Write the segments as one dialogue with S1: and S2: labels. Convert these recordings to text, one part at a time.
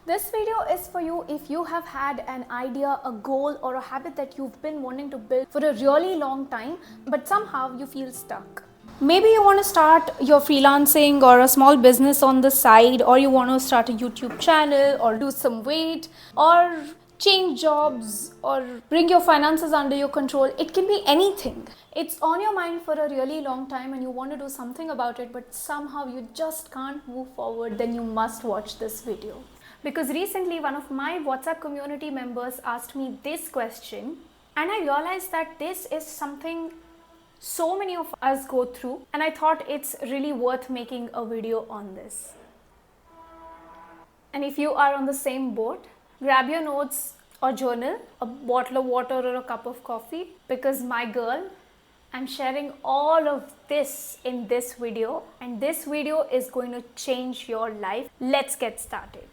S1: This video is for you if you have had an idea, a goal, or a habit that you've been wanting to build for a really long time, but somehow you feel stuck. Maybe you want to start your freelancing or a small business on the side, or you want to start a YouTube channel, or lose some weight, or change jobs, or bring your finances under your control. It can be anything. It's on your mind for a really long time and you want to do something about it, but somehow you just can't move forward. Then you must watch this video. Because recently one of my WhatsApp community members asked me this question, and I realized that this is something so many of us go through, and I thought it's really worth making a video on this. And if you are on the same boat, grab your notes or journal, a bottle of water or a cup of coffee, because my girl, I'm sharing all of this in this video, and this video is going to change your life. Let's get started.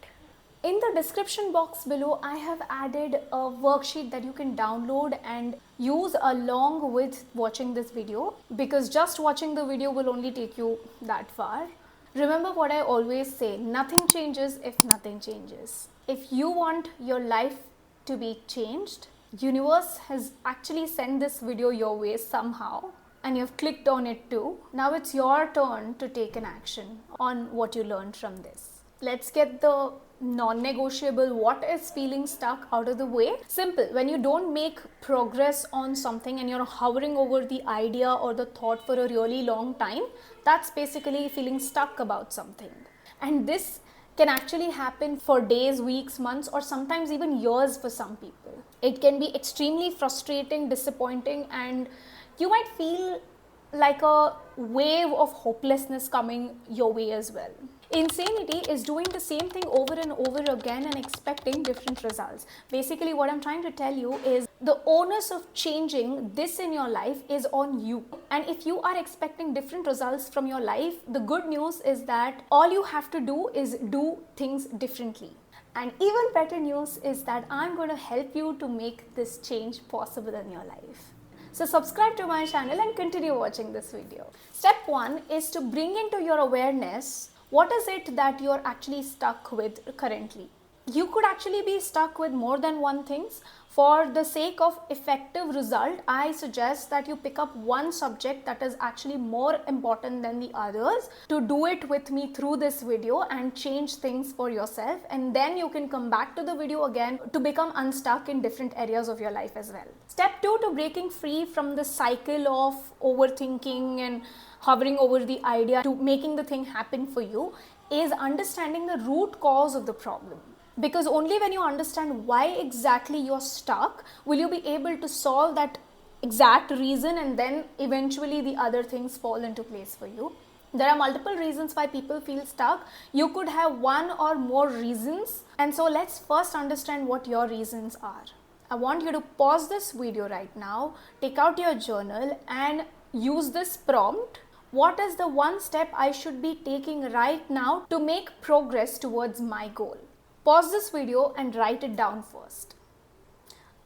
S1: In the description box below, I have added a worksheet that you can download and use along with watching this video, because just watching the video will only take you that far. Remember what I always say, nothing changes if nothing changes. If you want your life to be changed, universe has actually sent this video your way somehow, and you've clicked on it too. Now it's your turn to take an action on what you learned from this. Let's get the non-negotiable, what is feeling stuck, out of the way. Simple. When you don't make progress on something and you're hovering over the idea or the thought for a really long time, that's basically feeling stuck about something. And this can actually happen for days, weeks, months, or sometimes even years for some people. It can be extremely frustrating, disappointing, and you might feel like a wave of hopelessness coming your way as well. Insanity is doing the same thing over and over again and expecting different results. Basically, what I'm trying to tell you is the onus of changing this in your life is on you. And if you are expecting different results from your life, the good news is that all you have to do is do things differently. And even better news is that I'm going to help you to make this change possible in your life. So subscribe to my channel and continue watching this video. Step 1 is to bring into your awareness what is it that you're actually stuck with currently. You could actually be stuck with more than one things. For the sake of effective result, I suggest that you pick up one subject that is actually more important than the others to do it with me through this video and change things for yourself, and then you can come back to the video again to become unstuck in different areas of your life as well. Step 2 to breaking free from the cycle of overthinking and hovering over the idea to making the thing happen for you is understanding the root cause of the problem. Because only when you understand why exactly you're stuck will you be able to solve that exact reason, and then eventually the other things fall into place for you. There are multiple reasons why people feel stuck. You could have one or more reasons, and so let's first understand what your reasons are. I want you to pause this video right now, take out your journal and use this prompt. What is the one step I should be taking right now to make progress towards my goal? Pause this video and write it down first.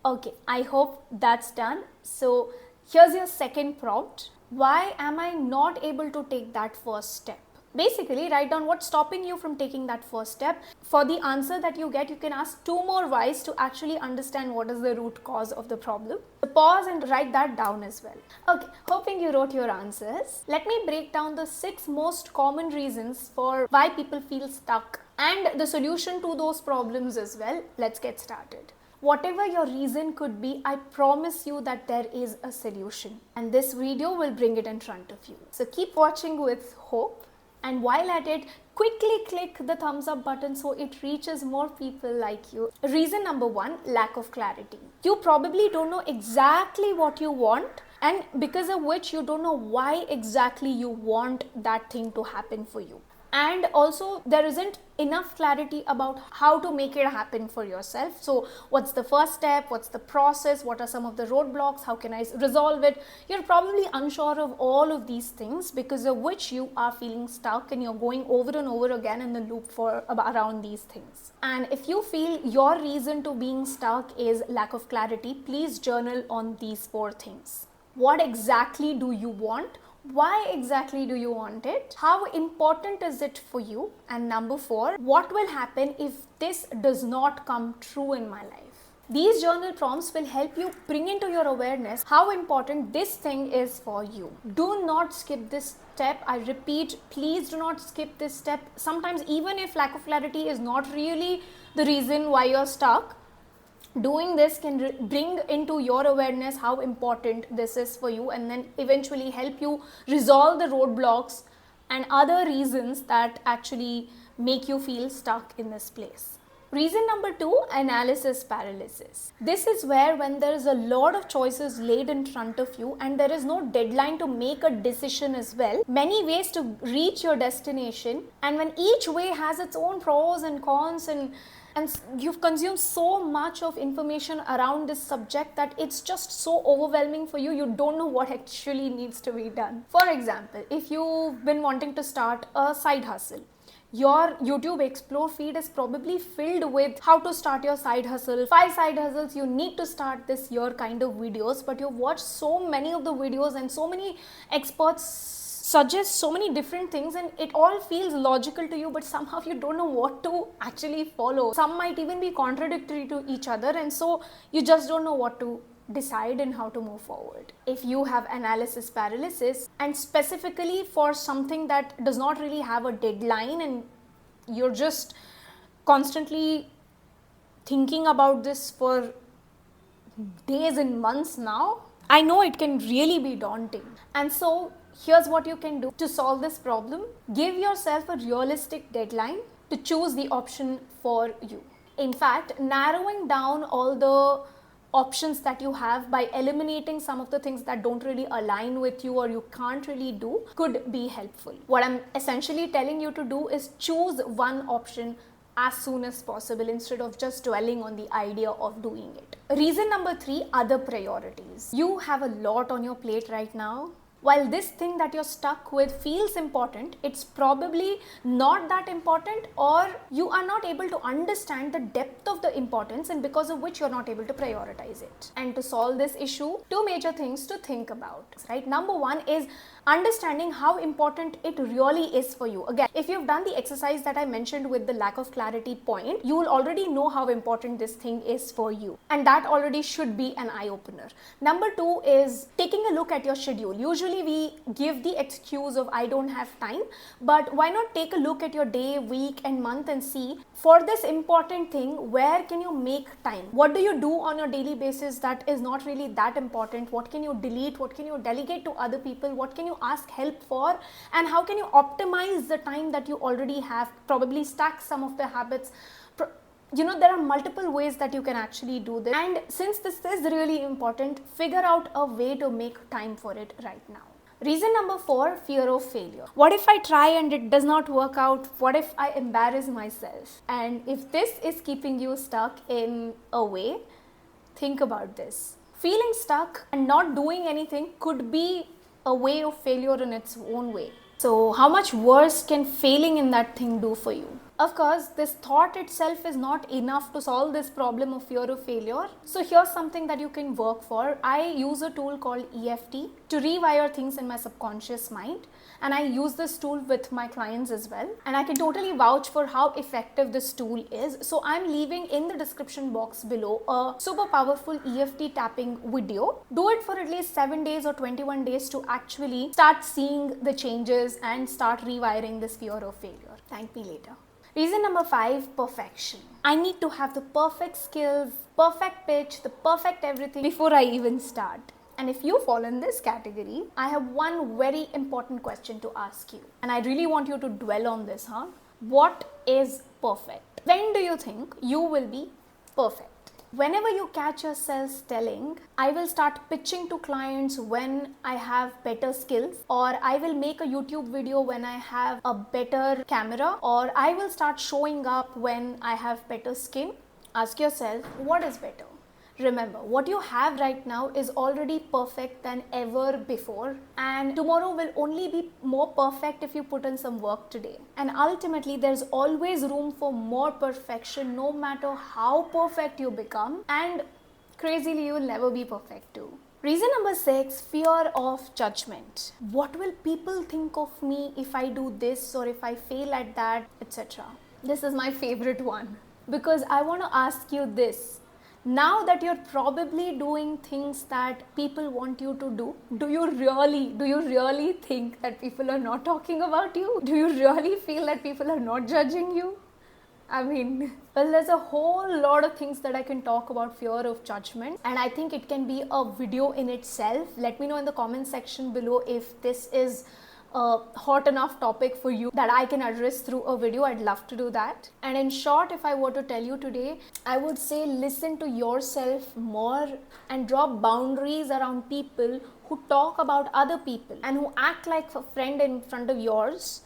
S1: Okay, I hope that's done. So here's your second prompt. Why am I not able to take that first step? Basically, write down what's stopping you from taking that first step. For the answer that you get, you can ask 2 more whys to actually understand what is the root cause of the problem. So pause and write that down as well. Okay, hoping you wrote your answers. Let me break down the 6 most common reasons for why people feel stuck and the solution to those problems as well. Let's get started. Whatever your reason could be, I promise you that there is a solution, and this video will bring it in front of you. So keep watching with hope. And while at it, quickly click the thumbs up button so it reaches more people like you. Reason number 1, lack of clarity. You probably don't know exactly what you want, and because of which you don't know why exactly you want that thing to happen for you. And also there isn't enough clarity about how to make it happen for yourself. So what's the first step? What's the process? What are some of the roadblocks? How can I resolve it? You're probably unsure of all of these things, because of which you are feeling stuck and you're going over and over again in the loop for around these things. And if you feel your reason to being stuck is lack of clarity, please journal on these 4 things. What exactly do you want? Why exactly do you want it? How important is it for you? And number 4, what will happen if this does not come true in my life? These journal prompts will help you bring into your awareness how important this thing is for you. Do not skip this step. I repeat, please do not skip this step. Sometimes, even if lack of clarity is not really the reason why you're stuck, doing this can bring into your awareness how important this is for you, and then eventually help you resolve the roadblocks and other reasons that actually make you feel stuck in this place. Reason number 2, analysis paralysis. This is where, when there is a lot of choices laid in front of you and there is no deadline to make a decision as well, many ways to reach your destination, and when each way has its own pros and cons, and you've consumed so much of information around this subject that it's just so overwhelming for you, you don't know what actually needs to be done. For example, if you've been wanting to start a side hustle, your YouTube Explore feed is probably filled with how to start your side hustle, 5 side hustles you need to start this year kind of videos, but you've watched so many of the videos and so many experts suggest so many different things, and it all feels logical to you, but somehow you don't know what to actually follow. Some might even be contradictory to each other, and so you just don't know what to decide and how to move forward. If you have analysis paralysis, and specifically for something that does not really have a deadline and you're just constantly thinking about this for days and months now, I know it can really be daunting. And so here's what you can do to solve this problem. Give yourself a realistic deadline to choose the option for you. In fact, narrowing down all the options that you have by eliminating some of the things that don't really align with you or you can't really do could be helpful. What I'm essentially telling you to do is choose one option as soon as possible instead of just dwelling on the idea of doing it. Reason number 3, other priorities. You have a lot on your plate right now. While this thing that you're stuck with feels important, it's probably not that important, or you are not able to understand the depth of the importance, and because of which you're not able to prioritize it. And to solve this issue, 2 major things to think about, right? Number 1 is understanding how important it really is for you. Again, if you've done the exercise that I mentioned with the lack of clarity point, you will already know how important this thing is for you, and that already should be an eye-opener. Number 2 is taking a look at your schedule. Usually we give the excuse of I don't have time, but why not take a look at your day, week and month and see, for this important thing, where can you make time? What do you do on your daily basis that is not really that important? What can you delete? What can you delegate to other people? What can you ask help for? And how can you optimize the time that you already have? Probably stack some of the habits. There are multiple ways that you can actually do this, and since this is really important, figure out a way to make time for it right now. Reason number 4, fear of failure. What if I try and it does not work out? What if I embarrass myself? And if this is keeping you stuck in a way, think about this. Feeling stuck and not doing anything could be a way of failure in its own way. So how much worse can failing in that thing do for you? Of course, this thought itself is not enough to solve this problem of fear of failure. So here's something that you can work for. I use a tool called EFT to rewire things in my subconscious mind. And I use this tool with my clients as well. And I can totally vouch for how effective this tool is. So I'm leaving in the description box below a super powerful EFT tapping video. Do it for at least 7 days or 21 days to actually start seeing the changes and start rewiring this fear of failure. Thank me later. Reason number 5, perfection. I need to have the perfect skills, perfect pitch, the perfect everything before I even start. And if you fall in this category, I have one very important question to ask you. And I really want you to dwell on this, What is perfect? When do you think you will be perfect? Whenever you catch yourself telling, I will start pitching to clients when I have better skills, or I will make a YouTube video when I have a better camera, or I will start showing up when I have better skin, ask yourself, what is better? Remember, what you have right now is already perfect than ever before, and tomorrow will only be more perfect if you put in some work today. And ultimately, there's always room for more perfection, no matter how perfect you become, and crazily, you will never be perfect too. Reason number 6, fear of judgment. What will people think of me if I do this or if I fail at that, etc. This is my favorite one because I want to ask you this. Now that you're probably doing things that people want you to do you really think that people are not talking about you? Do you really feel that people are not judging you? I mean, well, there's a whole lot of things that I can talk about fear of judgment, and I think it can be a video in itself. Let me know in the comment section below if this is a hot enough topic for you that I can address through a video. I'd love to do that. And in short, if I were to tell you today, I would say listen to yourself more and draw boundaries around people who talk about other people and who act like a friend in front of yours.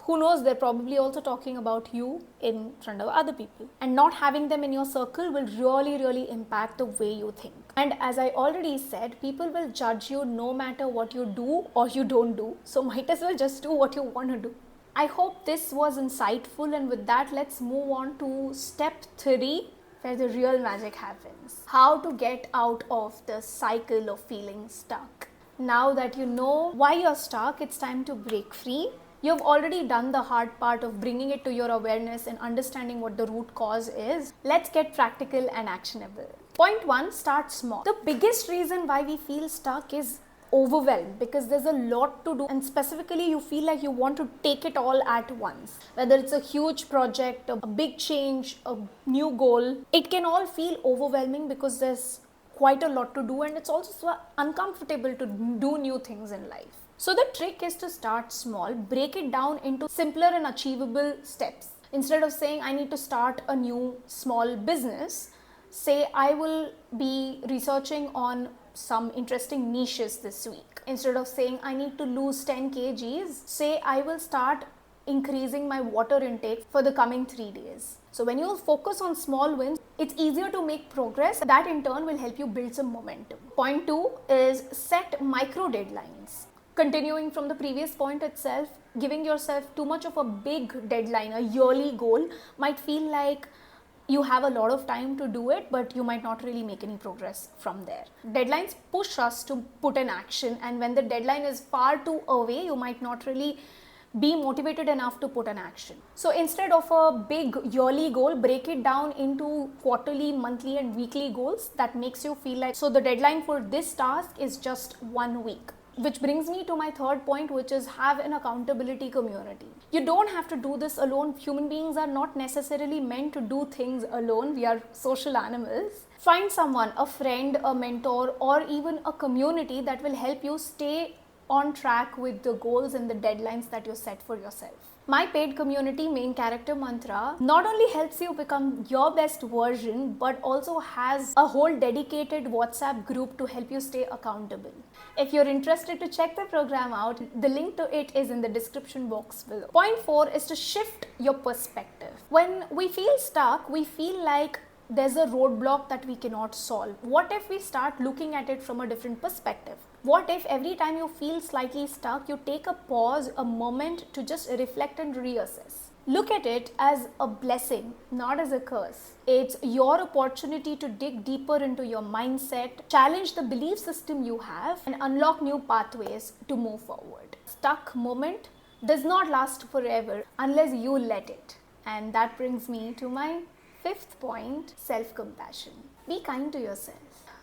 S1: Who knows, they're probably also talking about you in front of other people. And not having them in your circle will really impact the way you think. And as I already said, people will judge you no matter what you do or you don't do. So might as well just do what you want to do. I hope this was insightful, and with that, let's move on to step 3, where the real magic happens. How to get out of the cycle of feeling stuck. Now that you know why you're stuck, it's time to break free. You've already done the hard part of bringing it to your awareness and understanding what the root cause is. Let's get practical and actionable. Point 1, start small. The biggest reason why we feel stuck is overwhelmed because there's a lot to do, and specifically you feel like you want to take it all at once. Whether it's a huge project, a big change, a new goal, it can all feel overwhelming because there's quite a lot to do, and it's also so uncomfortable to do new things in life. So the trick is to start small, break it down into simpler and achievable steps. Instead of saying I need to start a new small business, say I will be researching on some interesting niches this week. Instead of saying I need to lose 10 kgs, say I will start increasing my water intake for the coming 3 days. So when you focus on small wins, it's easier to make progress. That in turn will help you build some momentum. Point 2 is set micro deadlines. Continuing from the previous point itself, giving yourself too much of a big deadline, a yearly goal, might feel like you have a lot of time to do it, but you might not really make any progress from there. Deadlines push us to put in action, and when the deadline is far too away, you might not really be motivated enough to put an action. So instead of a big yearly goal, break it down into quarterly, monthly and weekly goals that makes you feel like, so the deadline for this task is just 1 week. Which brings me to my third point, which is have an accountability community. You don't have to do this alone. Human beings are not necessarily meant to do things alone. We are social animals. Find someone, a friend, a mentor, or even a community that will help you stay on track with the goals and the deadlines that you set for yourself. My paid community main character mantra not only helps you become your best version, but also has a whole dedicated WhatsApp group to help you stay accountable. If you're interested to check the program out, the link to it is in the description box below. Point 4 is to shift your perspective. When we feel stuck, we feel like there's a roadblock that we cannot solve. What if we start looking at it from a different perspective? What if every time you feel slightly stuck, you take a pause, a moment to just reflect and reassess? Look at it as a blessing, not as a curse. It's your opportunity to dig deeper into your mindset, challenge the belief system you have, and unlock new pathways to move forward. Stuck moment does not last forever unless you let it. And that brings me to my 5th point, self-compassion. Be kind to yourself.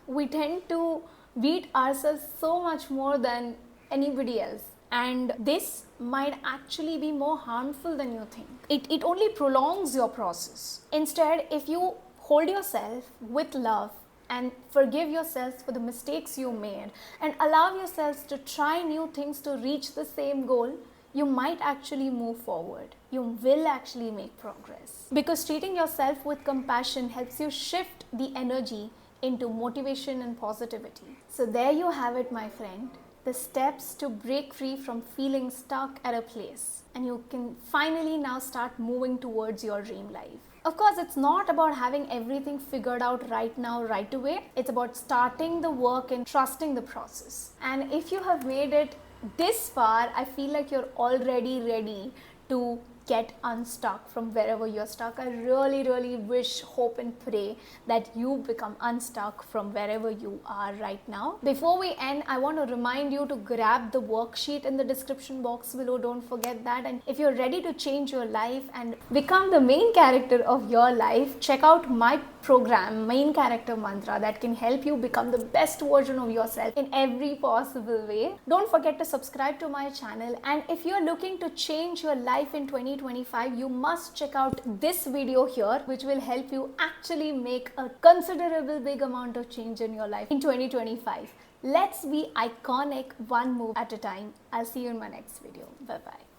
S1: We tend to beat ourselves so much more than anybody else, and this might actually be more harmful than you think. It only prolongs your process. Instead, if you hold yourself with love and forgive yourselves for the mistakes you made and allow yourselves to try new things to reach the same goal, you might actually move forward. You will actually make progress. Because treating yourself with compassion helps you shift the energy into motivation and positivity. So there you have it, my friend. The steps to break free from feeling stuck at a place. And you can finally now start moving towards your dream life. Of course, it's not about having everything figured out right now, right away. It's about starting the work and trusting the process. And if you have made it this far, I feel like you're already ready to get unstuck from wherever you're stuck. I really wish, hope and pray that you become unstuck from wherever you are right now. Before we end, I want to remind you to grab the worksheet in the description box below. Don't forget that. And if you're ready to change your life and become the main character of your life, check out my program, Main Character Mantra, that can help you become the best version of yourself in every possible way. Don't forget to subscribe to my channel, and if you're looking to change your life in 2025, you must check out this video here, which will help you actually make a considerable big amount of change in your life in 2025. Let's be iconic, one move at a time. I'll see you in my next video. Bye bye.